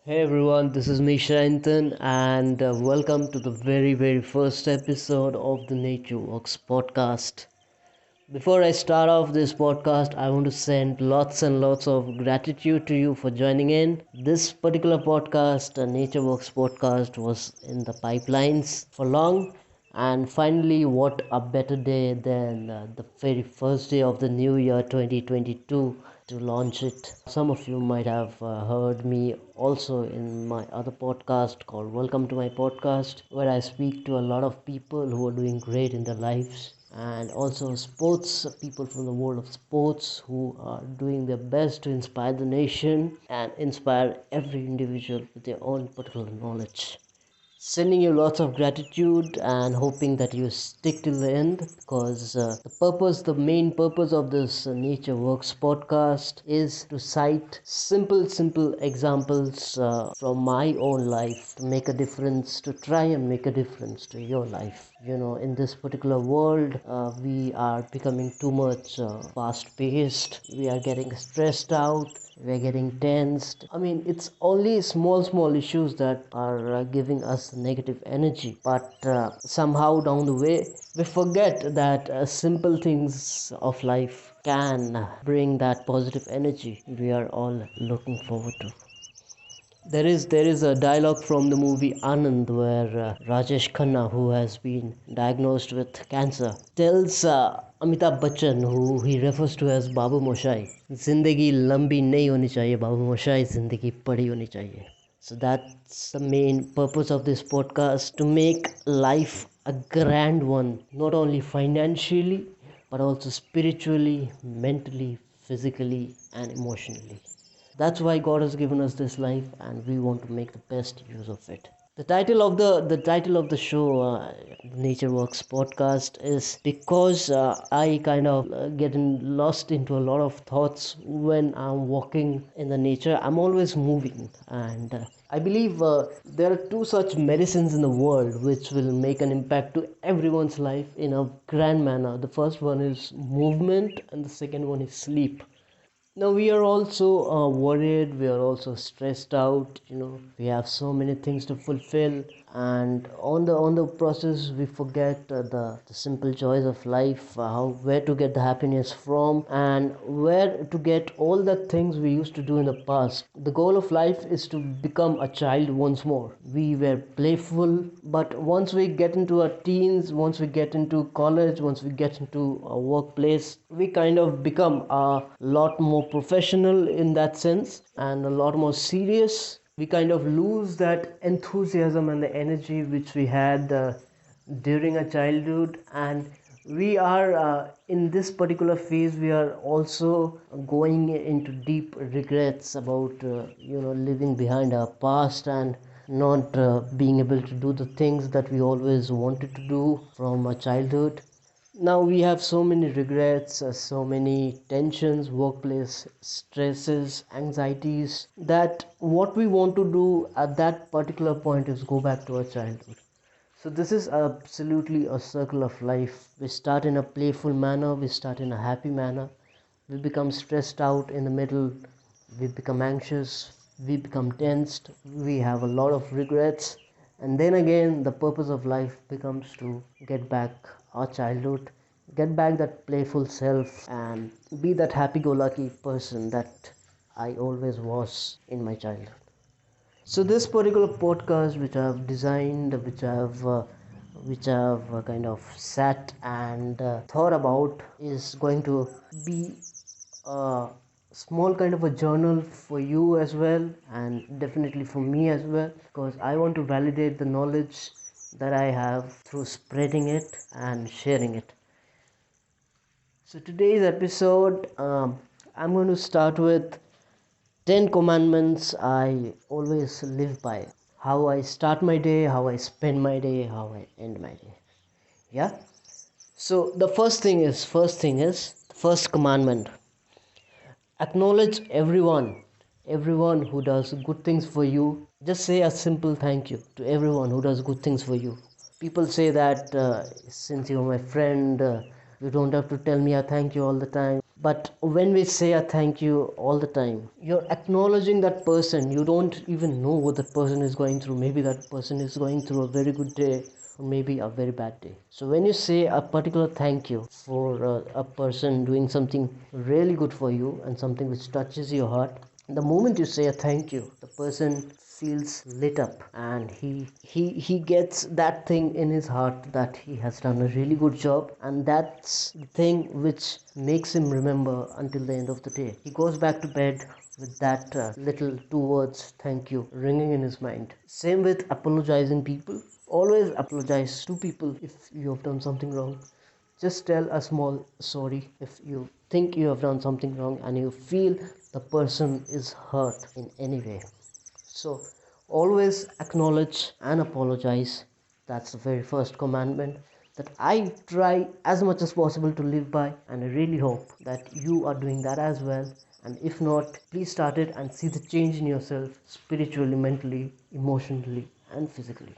Hey everyone, this is me Shayantan and welcome to the very first episode of the Nature Walks podcast. Before I start off this podcast, I want to send lots and lots of gratitude to you for joining in. This particular podcast, Nature Walks podcast, was in the pipelines for long, and finally, what a better day than the very first day of the new year 2022 to launch it. Some of you might have heard me also in my other podcast called Welcome to My Podcast, where I speak to a lot of people who are doing great in their lives, and also sports people from the world of sports who are doing their best to inspire the nation and inspire every individual with their own particular knowledge. Sending you lots of gratitude and hoping that you stick till the end, because the main purpose of this Nature Works podcast is to cite simple examples from my own life to make a difference, to try and make a difference to your life. In this particular world, we are becoming too much fast paced, we are getting stressed out, we're getting tensed. It's only small issues that are giving us negative energy, but somehow down the way we forget that simple things of life can bring that positive energy we are all looking forward to. There is a dialogue from the movie Anand where Rajesh Khanna, who has been diagnosed with cancer, tells Amitabh Bachchan, who he refers to as Babu Moshai, "Zindagi lambi nahi honi chahiye, Babu Moshai, zindagi padi honi chahiye." So that's the main purpose of this podcast, to make life a grand one, not only financially but also spiritually, mentally, physically, and emotionally. That's why God has given us this life, and we want to make the best use of it. The title of the show, Nature Works podcast, is because I kind of getting lost into a lot of thoughts when I'm walking in the nature. I'm always moving, and I believe there are two such medicines in the world which will make an impact to everyone's life in a grand manner. The first one is movement, and the second one is sleep. Now we are also worried, we are also stressed out. We have so many things to fulfill, and on the process we forget the simple joys of life, how where to get the happiness from, and where to get all the things we used to do in the past. The goal of life is to become a child once more. We were playful, but once we get into our teens, once we get into college, once we get into a workplace, we kind of become a lot more professional in that sense and a lot more serious. We kind of lose that enthusiasm and the energy which we had during our childhood, and we are in this particular phase we are also going into deep regrets about living behind our past and not being able to do the things that we always wanted to do from our childhood. Now we have so many regrets, so many tensions, workplace stresses, anxieties, that what we want to do at that particular point is go back to our childhood. So this is absolutely a circle of life. We start in a playful manner, we start in a happy manner, we become stressed out in the middle, we become anxious, we become tensed, we have a lot of regrets, and then again the purpose of life becomes to get back our childhood, get back that playful self, and be that happy-go-lucky person that I always was in my childhood. So this particular podcast, which I've designed, which I've kind of sat and thought about, is going to be a small kind of a journal for you as well, and definitely for me as well, because I want to validate the knowledge that I have through spreading it and sharing it. So today's episode, I'm going to start with 10 commandments I always live by. How I start my day, how I spend my day, how I end my day. Yeah? So the first commandment. Acknowledge everyone who does good things for you. Just say a simple thank you to everyone who does good things for you. People say that since you're my friend, you don't have to tell me a thank you all the time. But when we say a thank you all the time, you're acknowledging that person. You don't even know what that person is going through. Maybe that person is going through a very good day or maybe a very bad day. So when you say a particular thank you for a person doing something really good for you and something which touches your heart, the moment you say a thank you, the person feels lit up, and he gets that thing in his heart that he has done a really good job, and that's the thing which makes him remember until the end of the day. He goes back to bed with that little two words thank you ringing in his mind. Same with apologizing people. Always apologize to people if you have done something wrong. Just tell a small sorry if you think you have done something wrong and you feel the person is hurt in any way. So always acknowledge and apologize. That's the very first commandment that I try as much as possible to live by, and I really hope that you are doing that as well. And if not, please start it and see the change in yourself spiritually, mentally, emotionally, and physically.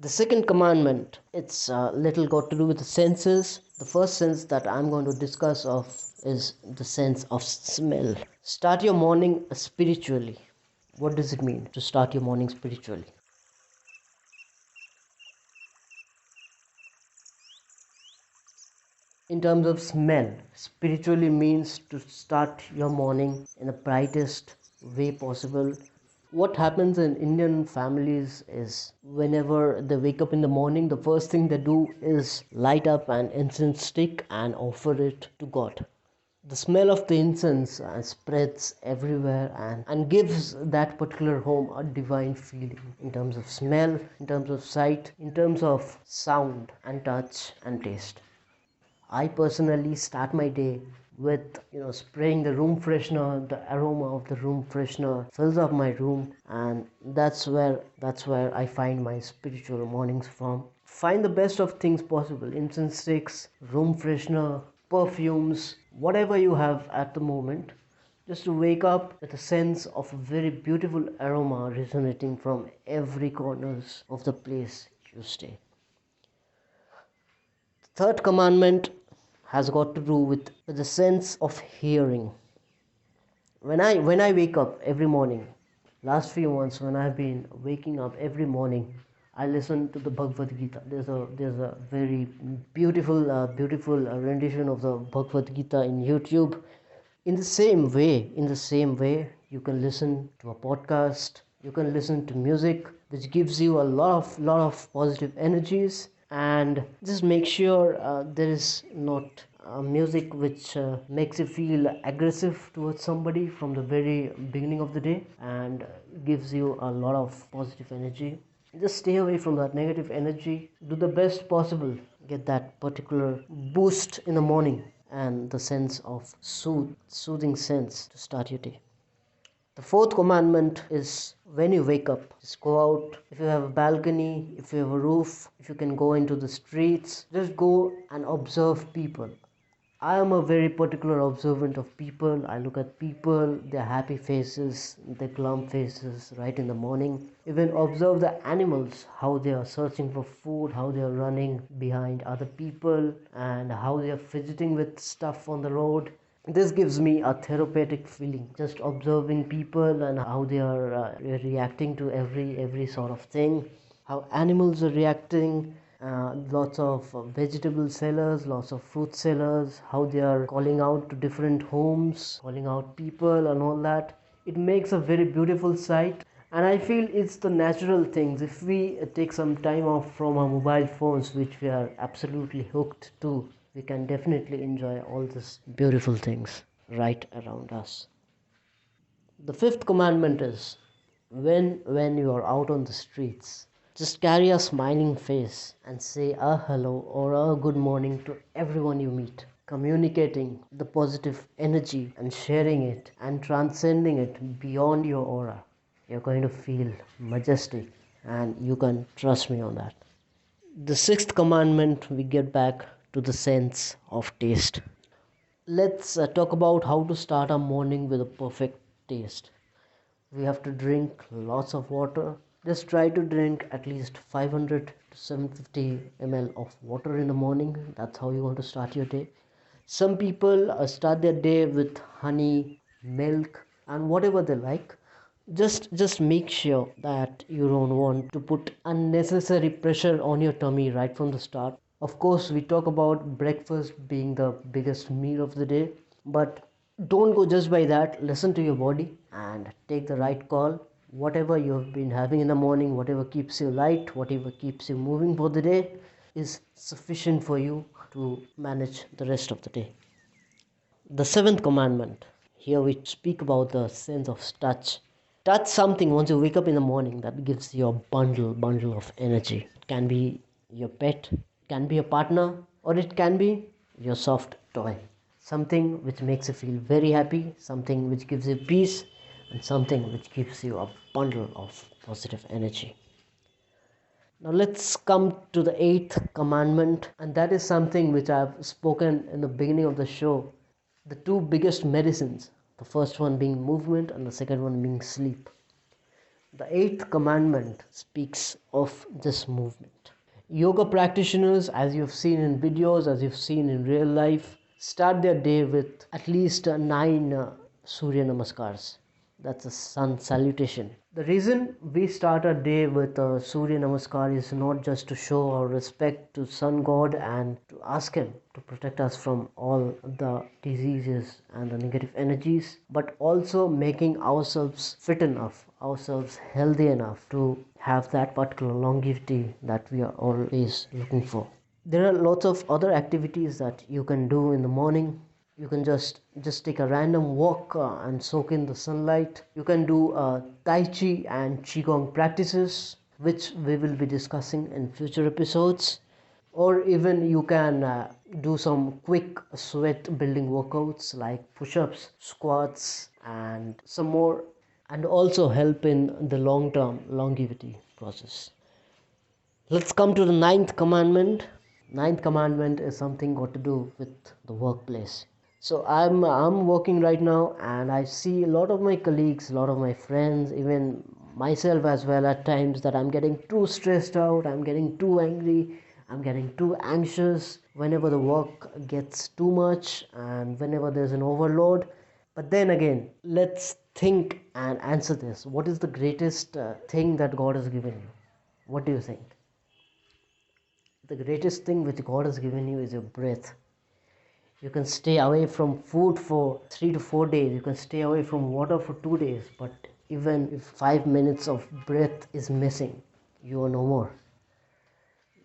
The second commandment, it's little got to do with the senses. The first sense that I'm going to discuss of is the sense of smell. Start your morning spiritually. What does it mean to start your morning spiritually? In terms of smell, spiritually means to start your morning in the brightest way possible. What happens in Indian families is whenever they wake up in the morning, the first thing they do is light up an incense stick and offer it to God. The smell of the incense spreads everywhere, and gives that particular home a divine feeling in terms of smell, in terms of sight, in terms of sound and touch and taste. I personally start my day with spraying the room freshener. The aroma of the room freshener fills up my room, and that's where I find my spiritual mornings from. Find the best of things possible: incense sticks, room freshener, perfumes, whatever you have at the moment, just to wake up with a sense of a very beautiful aroma resonating from every corners of the place you stay. Third commandment has got to do with the sense of hearing. When I wake up every morning, last few months when I've been waking up every morning, I listen to the Bhagavad Gita. There's a very beautiful rendition of the Bhagavad Gita in YouTube. In the same way, you can listen to a podcast, you can listen to music which gives you a lot of positive energies, and just make sure there is not music which makes you feel aggressive towards somebody from the very beginning of the day, and gives you a lot of positive energy. Just stay away from that negative energy. Do the best possible. Get that particular boost in the morning and the sense of soothing sense to start your day. The fourth commandment is when you wake up, just go out. If you have a balcony, if you have a roof, if you can go into the streets, just go and observe people. I am a very particular observant of people. I look at people, their happy faces, their glum faces right in the morning. Even observe the animals, how they are searching for food, how they are running behind other people, and how they are fidgeting with stuff on the road. This gives me a therapeutic feeling, just observing people and how they are reacting to every sort of thing, how animals are reacting. Lots of vegetable sellers, lots of fruit sellers, how they are calling out to different homes, calling out people and all that. It makes a very beautiful sight, and I feel it's the natural things. If we take some time off from our mobile phones, which we are absolutely hooked to, we can definitely enjoy all these beautiful things right around us. The fifth commandment is when you are out on the streets, just carry a smiling face and say a hello or a good morning to everyone you meet, communicating the positive energy and sharing it and transcending it beyond your aura. You're going to feel majestic, and you can trust me on that. The sixth commandment, we get back to the sense of taste. Let's talk about how to start our morning with a perfect taste. We have to drink lots of water. Just try to drink at least 500 to 750 ml of water in the morning. That's how you want to start your day. Some people start their day with honey, milk, and whatever they like. Just make sure that you don't want to put unnecessary pressure on your tummy right from the start. Of course, we talk about breakfast being the biggest meal of the day, but don't go just by that. Listen to your body and take the right call. Whatever you have been having in the morning, whatever keeps you light, whatever keeps you moving for the day, is sufficient for you to manage the rest of the day. The seventh commandment. Here we speak about the sense of touch. Touch something once you wake up in the morning that gives you a bundle of energy. It can be your pet, it can be a partner, or it can be your soft toy. Something which makes you feel very happy, something which gives you peace, and something which gives you a bundle of positive energy. Now let's come to the eighth commandment, and that is something which I've spoken in the beginning of the show. The two biggest medicines, the first one being movement and the second one being sleep. The eighth commandment speaks of this movement. Yoga practitioners, as you've seen in videos, as you've seen in real life, start their day with at least 9 Surya Namaskars. That's a sun salutation. The reason we start our day with a Surya Namaskar is not just to show our respect to Sun God and to ask Him to protect us from all the diseases and the negative energies, but also making ourselves fit enough, ourselves healthy enough to have that particular longevity that we are always looking for. There are lots of other activities that you can do in the morning. You can just take a random walk and soak in the sunlight. You can do Tai Chi and Qigong practices, which we will be discussing in future episodes. Or even you can do some quick sweat building workouts like push-ups, squats, and some more, and also help in the long-term longevity process. Let's come to the ninth commandment. Ninth commandment is something got to do with the workplace. So I'm working right now, and I see a lot of my colleagues, a lot of my friends, even myself as well at times, that I'm getting too stressed out, I'm getting too angry, I'm getting too anxious whenever the work gets too much and whenever there's an overload. But then again, let's think and answer this. What is the greatest thing that God has given you? What do you think? The greatest thing which God has given you is your breath. You can stay away from food for 3 to 4 days. You can stay away from water for 2 days. But even if 5 minutes of breath is missing, you are no more.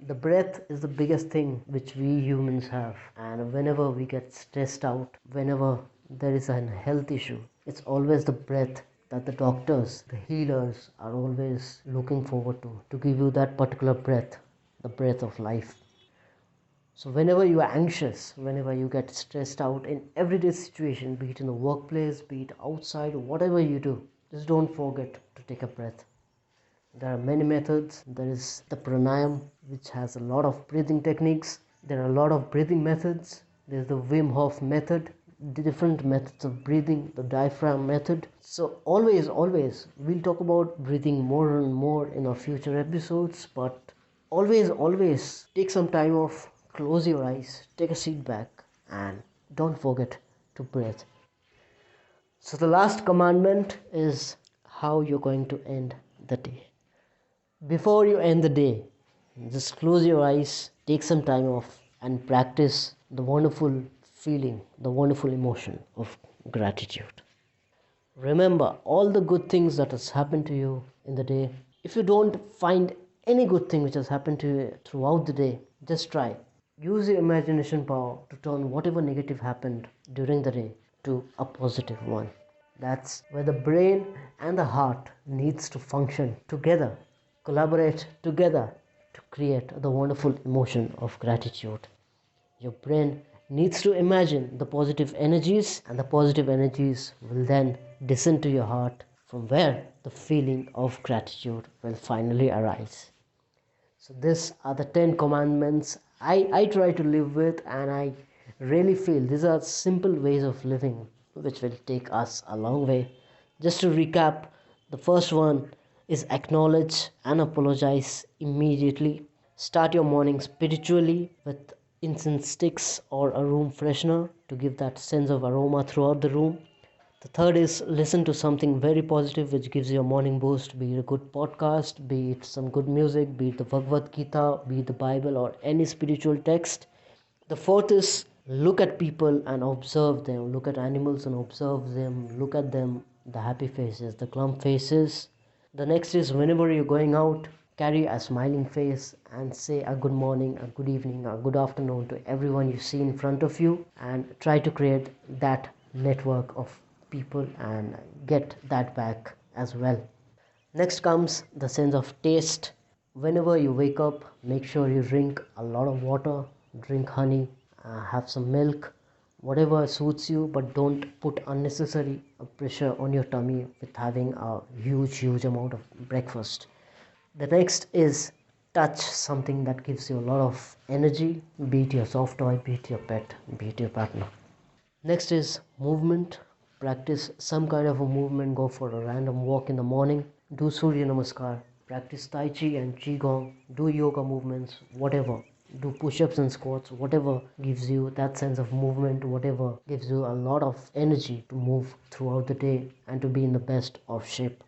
The breath is the biggest thing which we humans have. And whenever we get stressed out, whenever there is a health issue, it's always the breath that the doctors, the healers are always looking forward to give you that particular breath, the breath of life. So whenever you are anxious, whenever you get stressed out in everyday situation, be it in the workplace, be it outside, whatever you do, just don't forget to take a breath. There are many methods. There is the pranayam, which has a lot of breathing techniques. There are a lot of breathing methods. There's the Wim Hof method, different methods of breathing, the diaphragm method. So always, we'll talk about breathing more and more in our future episodes, but always take some time off. Close your eyes, take a seat back, and don't forget to breathe. So the last commandment is how you're going to end the day. Before you end the day, just close your eyes, take some time off, and practice the wonderful feeling, the wonderful emotion of gratitude. Remember all the good things that has happened to you in the day. If you don't find any good thing which has happened to you throughout the day, just try. Use your imagination power to turn whatever negative happened during the day to a positive one. That's where the brain and the heart needs to function together, collaborate together to create the wonderful emotion of gratitude. Your brain needs to imagine the positive energies, and the positive energies will then descend to your heart, from where the feeling of gratitude will finally arise. So these are the 10 commandments I try to live with, and I really feel these are simple ways of living which will take us a long way. Just to recap, the first one is acknowledge and apologize immediately. Start your morning spiritually with incense sticks or a room freshener to give that sense of aroma throughout the room. The third is listen to something very positive which gives you a morning boost, be it a good podcast, be it some good music, be it the Bhagavad Gita, be it the Bible or any spiritual text. The fourth is look at people and observe them. Look at animals and observe them. Look at them, the happy faces, the glum faces. The next is whenever you're going out, carry a smiling face and say a good morning, a good evening, a good afternoon to everyone you see in front of you, and try to create that network of people and get that back as well. Next comes the sense of taste. Whenever you wake up, make sure you drink a lot of water, drink honey, have some milk, whatever suits you, but don't put unnecessary pressure on your tummy with having a huge amount of breakfast. The next is touch something that gives you a lot of energy, be it your soft toy, be it your pet, be it your partner. Next is movement. Practice some kind of a movement. Go for a random walk in the morning. Do Surya Namaskar. Practice Tai Chi and Qigong. Do yoga movements, whatever. Do push-ups and squats, whatever gives you that sense of movement, whatever gives you a lot of energy to move throughout the day and to be in the best of shape.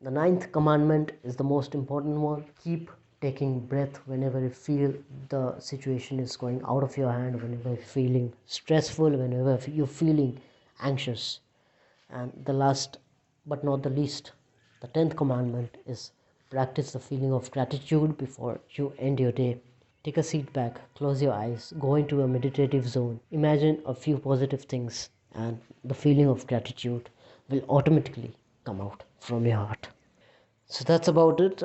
The ninth commandment is the most important one. Keep taking breath whenever you feel the situation is going out of your hand, whenever you're feeling stressful, whenever you're feeling anxious. And the last but not the least, the 10th commandment is practice the feeling of gratitude before you end your day. Take a seat back, close your eyes, go into a meditative zone, imagine a few positive things, and the feeling of gratitude will automatically come out from your heart. So that's about it.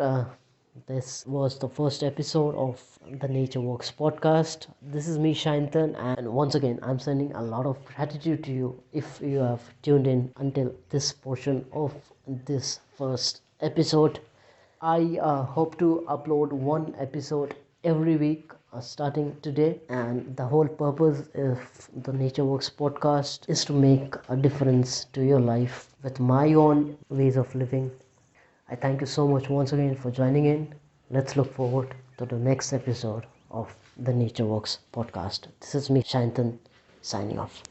This was the first episode of the Nature Walks podcast. This is me, Shaintan, and once again, I'm sending a lot of gratitude to you if you have tuned in until this portion of this first episode. I hope to upload one episode every week starting today, and the whole purpose of the Nature Works podcast is to make a difference to your life with my own ways of living. I thank you so much once again for joining in. Let's look forward to the next episode of the Nature Works podcast. This is me, Shaintan, signing off.